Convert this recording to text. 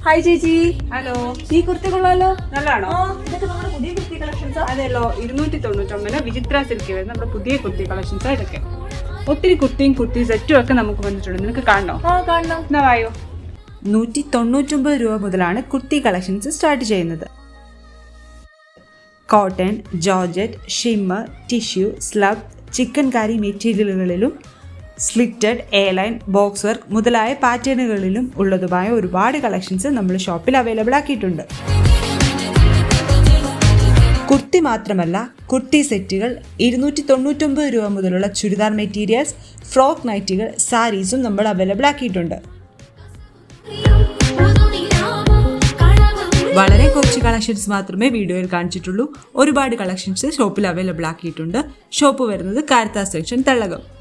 Hi ചേച്ചി. Hello. ഈ കുർത്തി കൊള്ളാലോ. നല്ലതാണോ? ഇതൊക്കെ നമ്മുടെ പുതിയ കുർത്തി കളക്ഷൻസാ. അതെല്ലോ, 299 വിചിത്ര സിൽക്ക് വരുന്ന നമ്മുടെ പുതിയ കുർത്തി കളക്ഷൻസാ ഇതൊക്കെ. ഒത്തിരി കുർത്തിയും കുർത്തി സെറ്റും ഒക്കെ നമുക്ക് വന്നിട്ടുണ്ട്. നിനക്ക് കാണണോ? കാണണം. എന്നാ വായോ. 199 രൂപ മുതലാണ് കുർത്തി കളക്ഷൻസ് സ്റ്റാർട്ട് ചെയ്യുന്നത്. Cotton, georgette, shimmer, tissue, slub, chikankari മെറ്റീരിയലുകളിലും സ്ലിറ്റഡ്, എയർലൈൻ, ബോക്സ് വർക്ക് മുതലായ പാറ്റേണുകളിലും ഉള്ളതുമായ ഒരുപാട് കളക്ഷൻസ് നമ്മൾ ഷോപ്പിൽ അവൈലബിൾ ആക്കിയിട്ടുണ്ട്. കുർത്തി മാത്രമല്ല, കുർത്തി സെറ്റുകൾ, 299 രൂപ മുതലുള്ള ചുരിദാർ മെറ്റീരിയൽസ്, ഫ്രോക്ക് നൈറ്റികൾ, സാരീസും നമ്മൾ അവൈലബിൾ ആക്കിയിട്ടുണ്ട്. വളരെ കുറച്ച് കളക്ഷൻസ് മാത്രമേ വീഡിയോയിൽ കാണിച്ചിട്ടുള്ളൂ. ഒരുപാട് കളക്ഷൻസ് ഷോപ്പിൽ അവൈലബിൾ ആക്കിയിട്ടുണ്ട്. ഷോപ്പ് വരുന്നത് കാരിത്താസ് സെക്ഷൻ, തള്ളകം.